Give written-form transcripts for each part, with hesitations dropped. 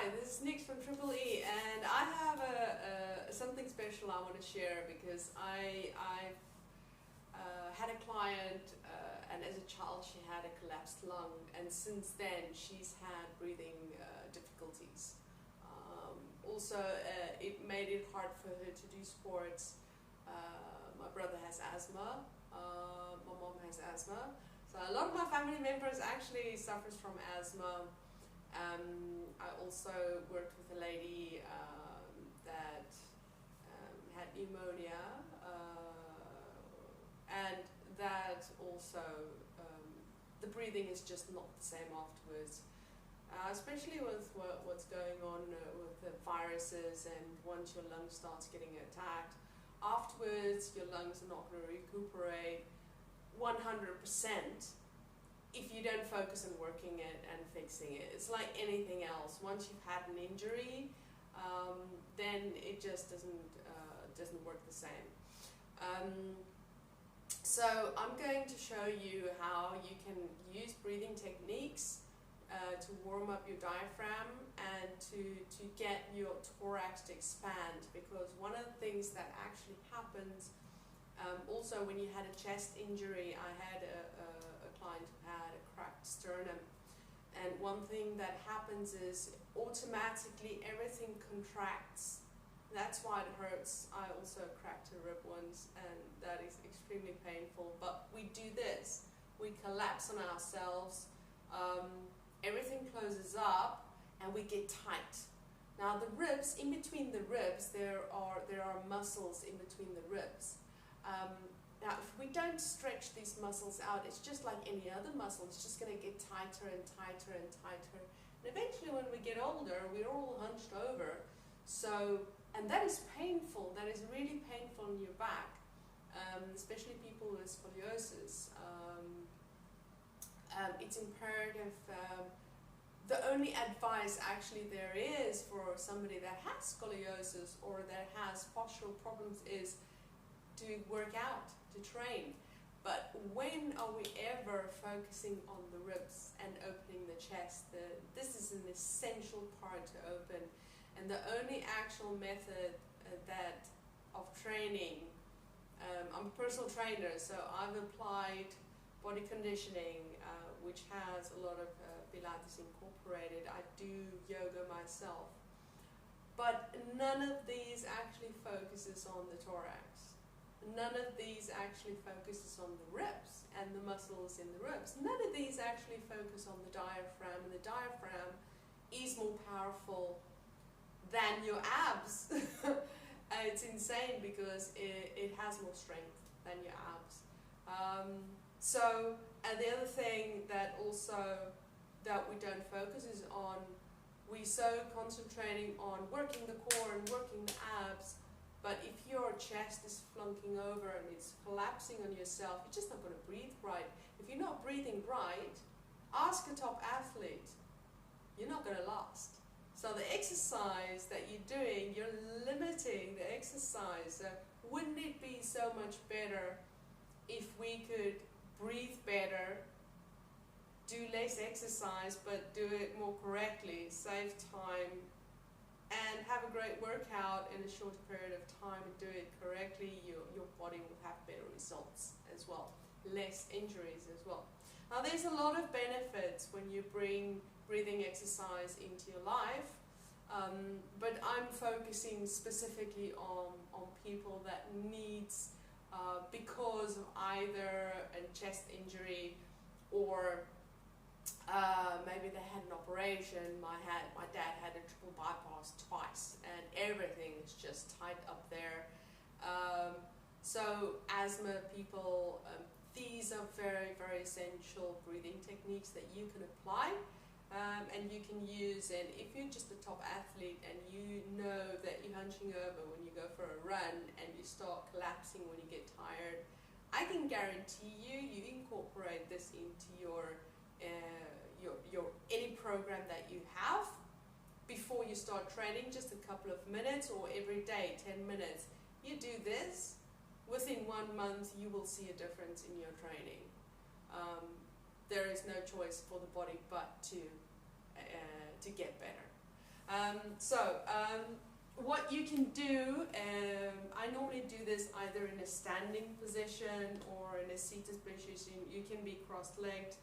Hi, this is Nix from Triple E, and I have something special I want to share because I've had a client, and as a child she had a collapsed lung, and since then she's had breathing difficulties. Also, it made it hard for her to do sports. My brother has asthma, my mom has asthma, so a lot of my family members actually suffers from asthma. I also worked with a lady that had pneumonia, and that also, the breathing is just not the same afterwards, especially with what's going on with the viruses, and once your lung starts getting attacked, afterwards your lungs are not going to recuperate 100% if you don't focus on working it and fixing it. It's like anything else. Once you've had an injury, then it just doesn't work the same. So I'm going to show you how you can use breathing techniques to warm up your diaphragm and to get your thorax to expand, because one of the things that actually happens, also when you had a chest injury, I had a client who had a cracked sternum, and one thing that happens is automatically everything contracts. That's why it hurts. I also cracked a rib once, and that is extremely painful, but we do this, we collapse on ourselves, everything closes up and we get tight. Now the ribs, in between the ribs, there are muscles in between the ribs. Now, if we don't stretch these muscles out, it's just like any other muscle. It's just going to get tighter and tighter and tighter. And eventually, when we get older, we're all hunched over. So, and that is painful. That is really painful in your back, especially people with scoliosis. It's imperative. The only advice actually there is for somebody that has scoliosis or that has postural problems is to work out, to train. But when are we ever focusing on the ribs and opening the chest? This is an essential part to open, and the only actual method of training, I'm a personal trainer, so I've applied body conditioning, which has a lot of Pilates incorporated. I do yoga myself, but none of these actually focuses on the thorax. None of these actually focuses on the ribs and the muscles in the ribs. None of these actually focus on the diaphragm, and the diaphragm is more powerful than your abs. It's insane because it has more strength than your abs. And the other thing that we don't focus is on, we're so concentrating on working the core and working the abs, but if your chest is flunking over and it's collapsing on yourself, you're just not going to breathe right. If you're not breathing right, ask a top athlete. You're not going to last. So the exercise that you're doing, you're limiting the exercise. So wouldn't it be so much better if we could breathe better, do less exercise, but do it more correctly, save time, and have a great workout in a shorter period of time and do it correctly? Your body will have better results as well, less injuries as well. Now there's a lot of benefits when you bring breathing exercise into your life, but I'm focusing specifically on people that needs, because of either a chest injury or maybe they had an operation. My dad had a triple bypass twice, and everything is just tight up there. So asthma people, these are very, very essential breathing techniques that you can apply, and you can use. And if you're just a top athlete and you know that you're hunching over when you go for a run and you start collapsing when you get tired, I can guarantee you incorporate this into your any program that you have before you start training, just a couple of minutes, or every day 10 minutes. You do this, within 1 month you will see a difference in your training. There is no choice for the body but to get better. What you can do, I normally do this either in a standing position or in a seated position. You can be cross-legged.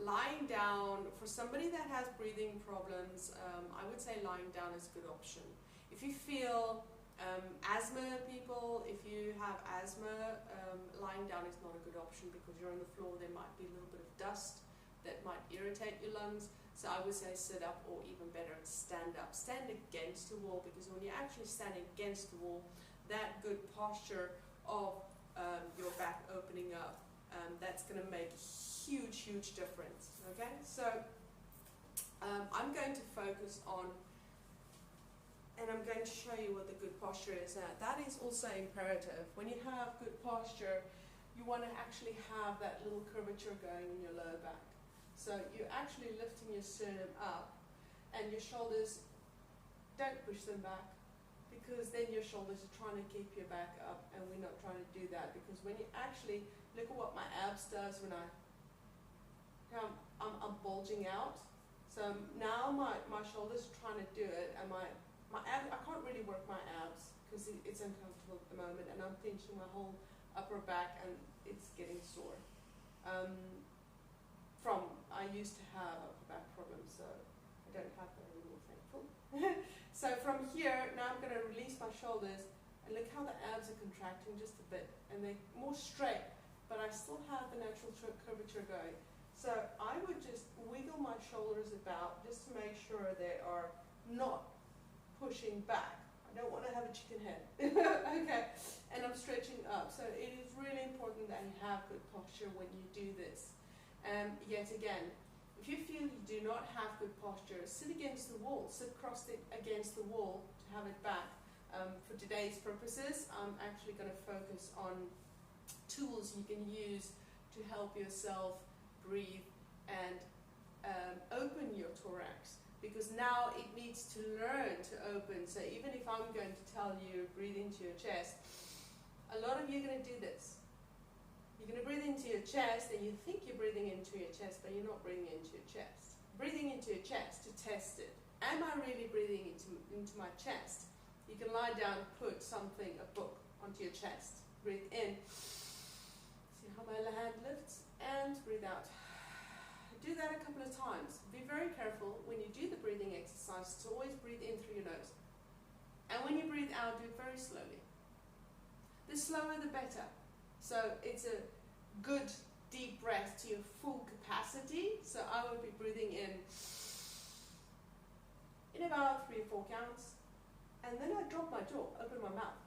Lying down, for somebody that has breathing problems, I would say lying down is a good option. If you feel asthma people, if you have asthma, lying down is not a good option because you're on the floor. There might be a little bit of dust that might irritate your lungs. So I would say sit up, or even better, stand up. Stand against the wall, because when you actually stand against the wall, that good posture of your back opening up, that's going to make huge, huge difference. Okay, so I'm going to focus on, and I'm going to show you what the good posture is. That is also imperative. When you have good posture, you want to actually have that little curvature going in your lower back. So you're actually lifting your sternum up, and your shoulders, don't push them back, because then your shoulders are trying to keep your back up, and we're not trying to do that. Because when you actually look at what my abs does when I'm bulging out. So now my shoulders are trying to do it, and my abs, I can't really work my abs because it's uncomfortable at the moment, and I'm pinching my whole upper back, and it's getting sore. I used to have upper back problems, so I don't have that anymore, thankful. So from here, now I'm going to release my shoulders, and look how the abs are contracting just a bit, and they're more straight, but I still have the natural curvature going. So I would just wiggle my shoulders about just to make sure they are not pushing back. I don't want to have a chicken head. Okay, and I'm stretching up. So it is really important that you have good posture when you do this. Yet again, if you feel you do not have good posture, sit against the wall, sit crossed against the wall to have it back. For today's purposes, I'm actually going to focus on tools you can use to help yourself breathe and open your thorax, because now it needs to learn to open. So even if I'm going to tell you breathe into your chest, a lot of you are going to do this. You're going to breathe into your chest, and you think you're breathing into your chest, but you're not breathing into your chest. Breathing into your chest to test it. Am I really breathing into my chest? You can lie down, put something, a book, onto your chest. Breathe in. See how my hand lifts, and breathe out. Do that a couple of times. Be very careful when you do the breathing exercise to always breathe in through your nose. And when you breathe out, do it very slowly. The slower the better. So it's a good deep breath to your full capacity. So I would be breathing in about 3 or 4 counts. And then I drop my jaw, open my mouth.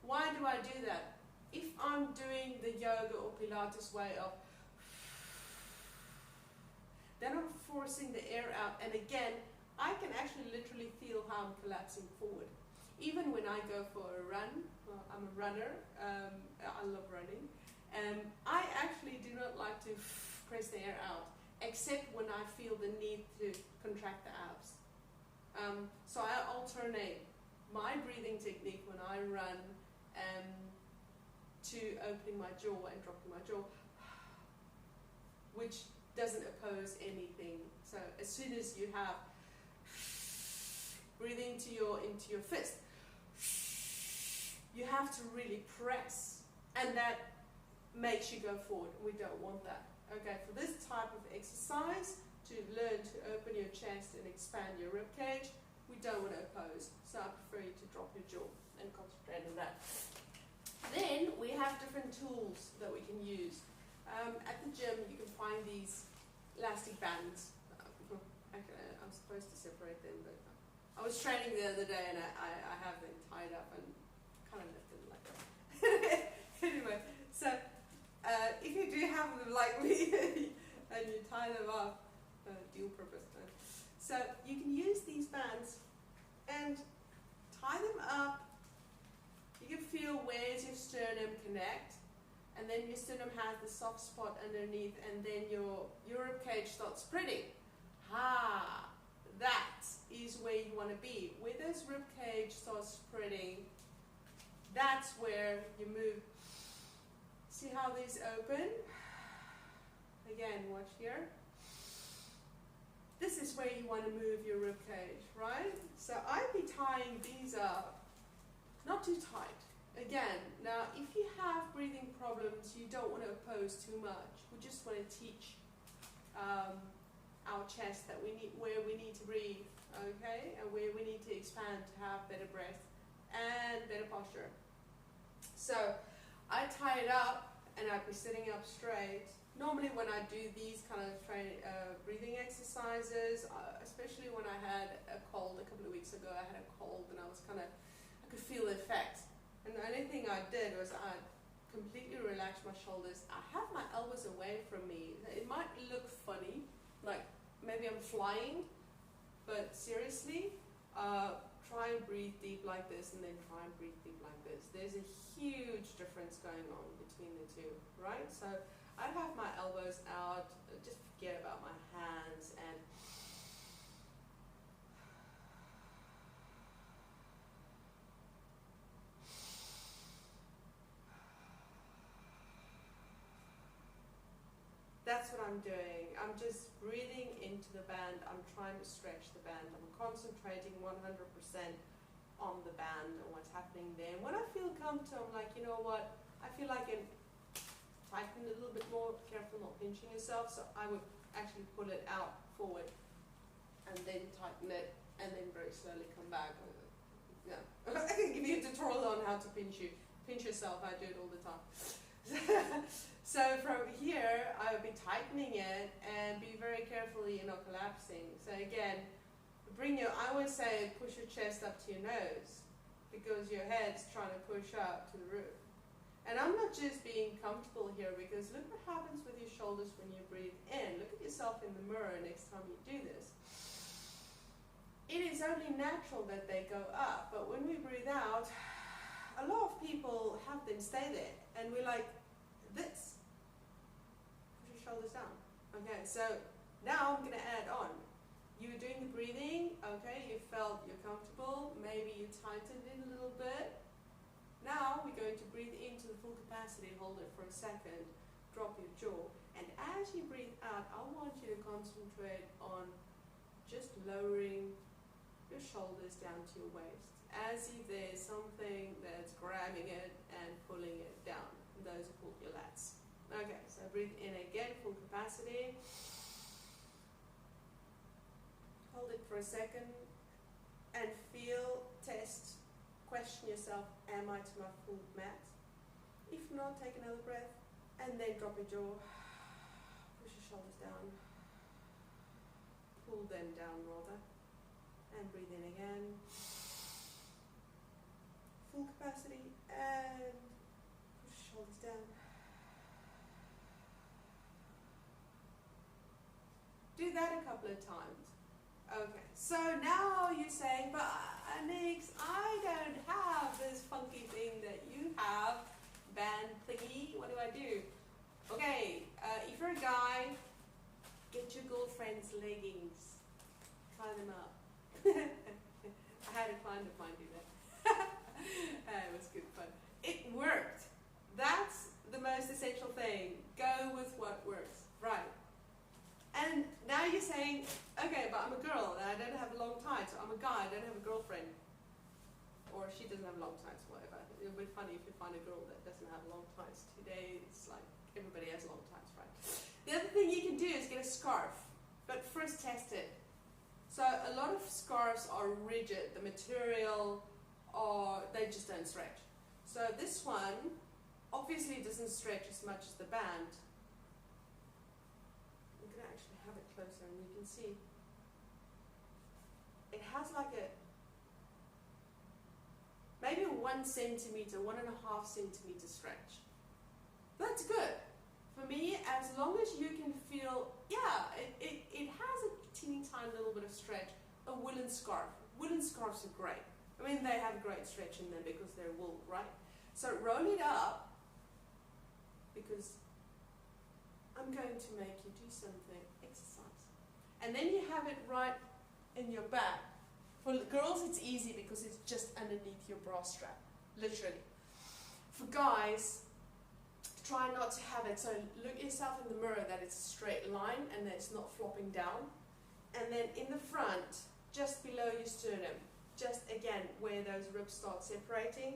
Why do I do that? If I'm doing the yoga or Pilates way of, then I'm forcing the air out, and again, I can actually literally feel how I'm collapsing forward. Even when I go for a run, well, I'm a runner, I love running, and I actually do not like to press the air out, except when I feel the need to contract the abs. So I alternate my breathing technique when I run to opening my jaw and dropping my jaw, which doesn't oppose anything. So as soon as you have breathing into your fist, you have to really press, and that makes you go forward. We don't want that. Okay, for this type of exercise, to learn to open your chest and expand your rib cage, we don't want to oppose. So I prefer you to drop your jaw and concentrate on that. Then we have different tools that we can use. At the gym, you can find these elastic bands. I'm supposed to separate them, but I was training the other day, and I have them tied up and kind of left them like that. Anyway, so if you do have them like me and you tie them up, dual purpose. So you can use these bands and tie them up. You can feel where's your sternum connect, and then your sternum has the soft spot underneath, and then your rib cage starts spreading. That is where you want to be. Where this rib cage starts spreading, that's where you move. See how these open? Again, where you want to move your rib cage, right? So I'd be tying these up, not too tight. Again, now if you have breathing problems, you don't want to oppose too much. We just want to teach our chest that we need, where we need to breathe, okay, and where we need to expand to have better breath and better posture. So I tie it up and I'd be sitting up straight. Normally when I do these kind of breathing exercises, especially when I had a cold a couple of weeks ago, I had a cold and I could feel the effect. And the only thing I did was I completely relaxed my shoulders. I have my elbows away from me. It might look funny, like maybe I'm flying, but seriously, try and breathe deep like this and then try and breathe deep like this. There's a huge difference going on between the two, right? So I'd have my elbows out, just forget about my hands, and that's what I'm doing. I'm just breathing into the band. I'm trying to stretch the band. I'm concentrating 100% on the band and what's happening there. And when I feel comfortable, I'm like, you know what? I feel like I can tighten it a little bit more. Careful not pinching yourself. So I would actually pull it out forward and then tighten it and then very slowly come back. Yeah. I can give you a tutorial on how to pinch yourself. I do it all the time. So from here, I would be tightening it and be very careful you're not collapsing. So again, I always say push your chest up to your nose because your head's trying to push up to the roof. And I'm not just being comfortable here because look what happens with your shoulders when you breathe in. Look at yourself in the mirror next time you do this. It is only natural that they go up, but when we breathe out, a lot of people have them stay there and we're like this. Push your shoulders down. Okay, so now I'm going to add on. You were doing the breathing, okay, you're comfortable, maybe you tightened it a little bit. Now we're going to breathe into the full capacity, hold it for a second, drop your jaw, and as you breathe out, I want you to concentrate on just lowering your shoulders down to your waist, as if there's something that's grabbing it and pulling it down. Those are called your lats. Okay, so breathe in again, full capacity. Hold it for a second and feel, test, question yourself, am I to my full mat? If not, take another breath and then drop your jaw, push your shoulders down, pull them down rather, and breathe in again, full capacity, and push your shoulders down. Do that a couple of times. Okay, so now you're saying, but Nix, I don't have this funky thing that you have, band thingy, what do I do? Okay, if you're a guy, get your girlfriend's leggings, tie them up. I had a client of mine do that. It was good fun. It worked. That's the most essential thing. Go with what works, right? And now you're saying, okay, but I'm a girl and I don't have long tights. So I'm a guy, I don't have a girlfriend. Or she doesn't have long tights, whatever. It would be funny if you find a girl that doesn't have long tights. Today, it's like everybody has long tights, right? The other thing you can do is get a scarf. But first test it. So a lot of scarves are rigid. The material, or they just don't stretch. So this one, obviously doesn't stretch as much as the band. Actually have it closer and you can see it has like maybe 1 centimeter, 1.5 centimeter stretch. That's good for me, as long as you can feel, yeah, it has a teeny tiny little bit of stretch. A woolen scarf. Woolen scarves are great. I mean, they have a great stretch in them because they're wool, right? So roll it up because I'm going to make you do something, exercise. And then you have it right in your back. For girls, it's easy because it's just underneath your bra strap, literally. For guys, try not to have it. So look yourself in the mirror that it's a straight line and that it's not flopping down. And then in the front, just below your sternum, just again where those ribs start separating,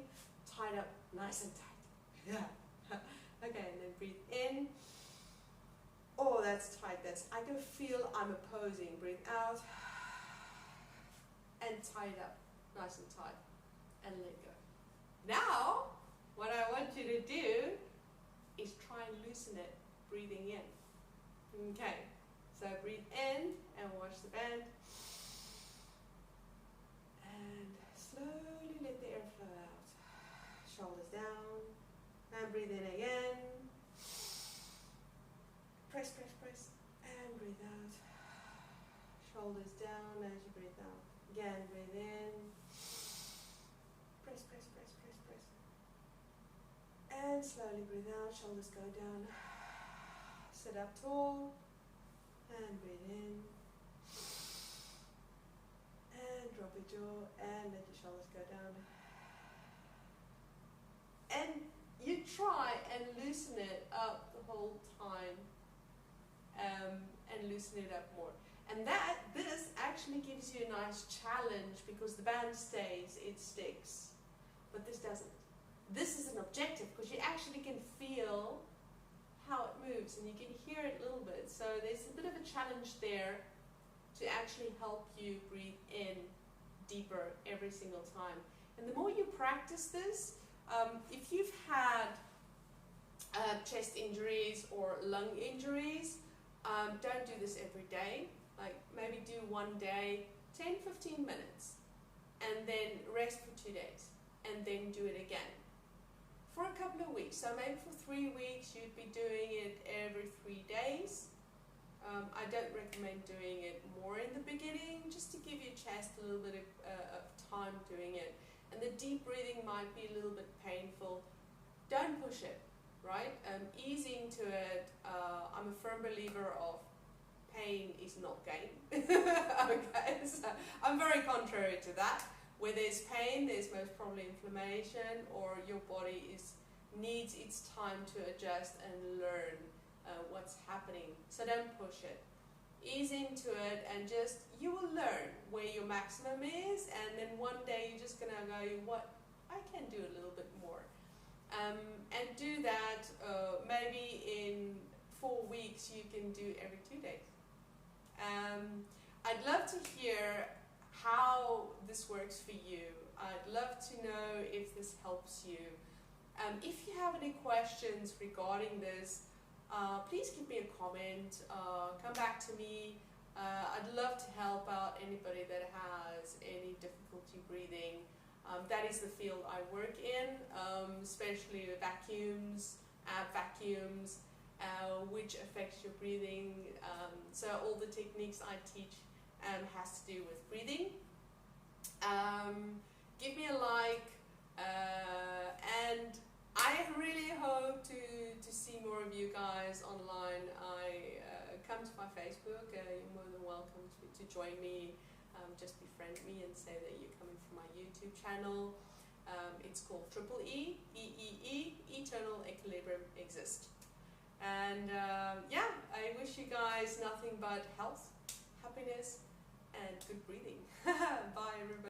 tied up nice and tight. Yeah. Okay, and then breathe in. Oh, that's tight. I can feel I'm opposing. Breathe out. And tie it up nice and tight. And let go. Now, what I want you to do is try and loosen it, breathing in. Okay, so breathe in and watch the bend. And slowly let the air flow out. Shoulders down. And breathe in again. Press, press, press. And breathe out. Shoulders down as you breathe out. Again, breathe in. Press, press, press, press, press. And slowly breathe out. Shoulders go down. Sit up tall. And breathe in. And drop your jaw. And let your shoulders go down. And you try and loosen it up the whole time. And loosen it up more. And this actually gives you a nice challenge because the band stays, it sticks. But this doesn't. This is an objective because you actually can feel how it moves and you can hear it a little bit. So there's a bit of a challenge there to actually help you breathe in deeper every single time. And the more you practice this, if you've had chest injuries or lung injuries, don't do this every day. Like maybe do one day, 10-15 minutes, and then rest for 2 days, and then do it again for a couple of weeks. So maybe for 3 weeks you'd be doing it every 3 days. I don't recommend doing it more in the beginning, just to give your chest a little bit of time doing it. And the deep breathing might be a little bit painful. Don't push it, right? Ease into it. I'm a firm believer of pain is not gain. Okay, so I'm very contrary to that. Where there's pain, there's most probably inflammation, or your body needs its time to adjust and learn what's happening. So don't push it. Ease into it, and you will learn where your maximum is, and then one day you're just gonna go, what, I can do a little bit more. And do that maybe in 4 weeks you can do every 2 days. I'd love to hear how this works for you. I'd love to know if this helps you. If you have any questions regarding this, please give me a comment, come back to me. I'd love to help out anybody that has any difficulty breathing. That is the field I work in, especially vacuums, ab vacuums, which affects your breathing. So all the techniques I teach has to do with breathing. Give me a like, and I really hope to see more of you guys online. Come to my Facebook. You're more than welcome to join me. Just befriend me and say that you're coming from my YouTube channel. It's called EEE, Eternal Equilibrium Exist. And yeah, I wish you guys nothing but health, happiness, and good breathing. Bye, everybody.